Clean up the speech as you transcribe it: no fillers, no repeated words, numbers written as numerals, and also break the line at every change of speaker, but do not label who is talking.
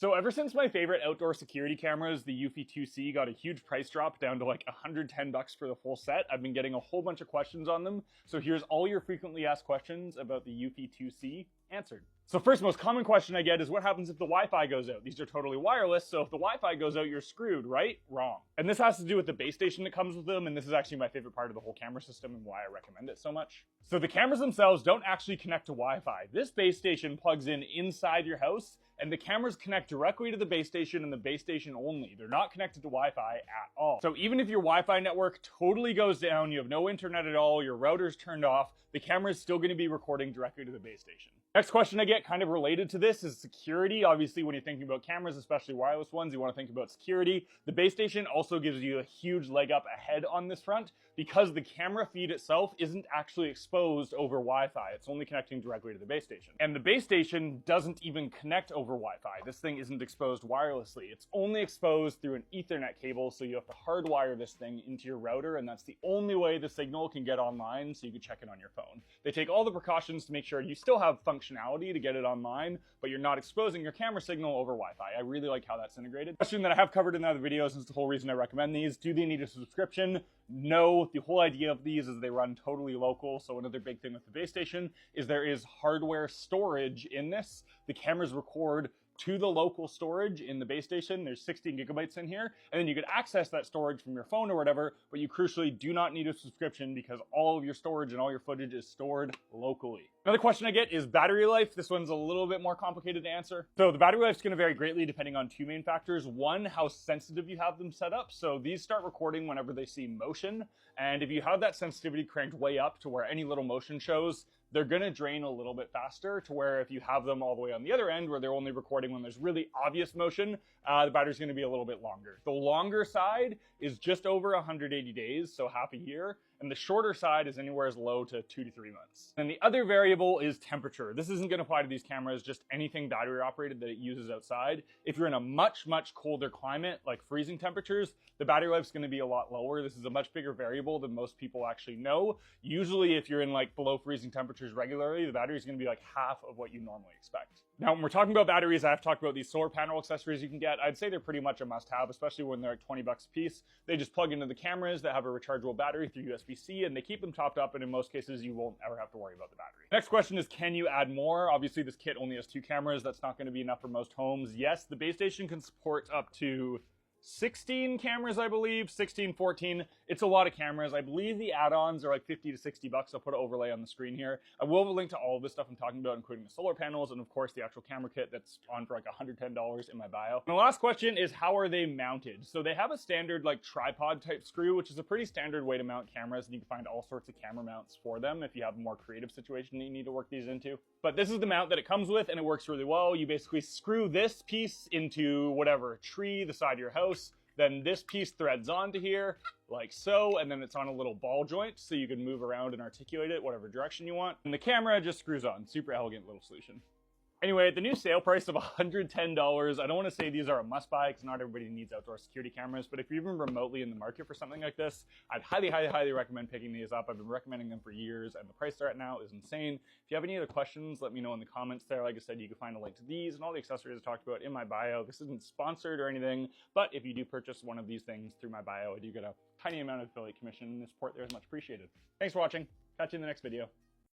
So ever since my favorite outdoor security cameras, the Eufy 2C, got a huge price drop down to like $110 for the full set, I've been getting a whole bunch of questions on them. So here's all your frequently asked questions about the Eufy 2C answered. So first most common question I get is what happens if the Wi-Fi goes out? These are totally wireless, so if the Wi-Fi goes out, you're screwed, right? Wrong. And this has to do with the base station that comes with them, and this is actually my favorite part of the whole camera system and why I recommend it so much. So the cameras themselves don't actually connect to Wi-Fi. This base station plugs in inside your house, and the cameras connect directly to the base station and the base station only. They're not connected to Wi-Fi at all. So even if your Wi-Fi network totally goes down, you have no internet at all, your router's turned off, the camera is still going to be recording directly to the base station. Next question I get kind of related to this is security. Obviously, when you're thinking about cameras, especially wireless ones, you want to think about security. The base station also gives you a huge leg up ahead on this front because the camera feed itself isn't actually exposed over Wi-Fi. It's only connecting directly to the base station. And the base station doesn't even connect over Wi-Fi. This thing isn't exposed wirelessly. It's only exposed through an Ethernet cable, so you have to hardwire this thing into your router, and that's the only way the signal can get online so you can check it on your phone. They take all the precautions to make sure you still have functionality to get it online, but you're not exposing your camera signal over Wi-Fi. I really like how that's integrated. Question that I have covered in other videos, and it's the whole reason I recommend these. Do they need a subscription? No. The whole idea of these is they run totally local. So another big thing with the base station is there is hardware storage in this. The cameras record to the local storage in the base station. There's 16 gigabytes in here, and then you could access that storage from your phone or whatever, but you crucially do not need a subscription because all of your storage and all your footage is stored locally. Another question I get is battery life. This one's a little bit more complicated to answer. So the battery life is going to vary greatly depending on two main factors. One, how sensitive you have them set up. So these start recording whenever they see motion, and if you have that sensitivity cranked way up to where any little motion shows, they're going to drain a little bit faster, to where if you have them all the way on the other end where they're only recording when there's really obvious motion, the battery's going to be a little bit longer. The longer side is just over 180 days, so half a year, and the shorter side is anywhere as low to 2 to 3 months. And the other variable is temperature. This isn't going to apply to these cameras, just anything battery operated that it uses outside. If you're in a much, much colder climate, like freezing temperatures, the battery life's going to be a lot lower. This is a much bigger variable than most people actually know. Usually if you're in like below freezing temperatures regularly, the battery is going to be like half of what you normally expect. Now, when we're talking about batteries, I've talked about these solar panel accessories you can get. I'd say they're pretty much a must-have, especially when they're like 20 bucks a piece. They just plug into the cameras that have a rechargeable battery through USB-C, and they keep them topped up, and in most cases, you won't ever have to worry about the battery. Next question is, can you add more? Obviously, this kit only has 2 cameras. That's not going to be enough for most homes. Yes, the base station can support up to 16 cameras, I believe, 16, 14. It's a lot of cameras. I believe the add-ons are like 50 to 60 bucks. I'll put an overlay on the screen here. I will have a link to all of this stuff I'm talking about, including the solar panels and of course the actual camera kit that's on for like $110 in my bio. And the last question is, how are they mounted? So they have a standard like tripod type screw, which is a pretty standard way to mount cameras, and you can find all sorts of camera mounts for them if you have a more creative situation that you need to work these into. But this is the mount that it comes with, and it works really well. You basically screw this piece into whatever tree, the side of your house. Then this piece threads onto here, like so, and then it's on a little ball joint, so you can move around and articulate it whatever direction you want. And the camera just screws on. Super elegant little solution. Anyway, the new sale price of $110, I don't want to say these are a must-buy because not everybody needs outdoor security cameras, but if you're even remotely in the market for something like this, I'd highly, highly, highly recommend picking these up. I've been recommending them for years, and the price they're at now is insane. If you have any other questions, let me know in the comments there. Like I said, you can find a link to these and all the accessories I talked about in my bio. This isn't sponsored or anything, but if you do purchase one of these things through my bio, I do get a tiny amount of affiliate commission, and the support there is much appreciated. Thanks for watching. Catch you in the next video.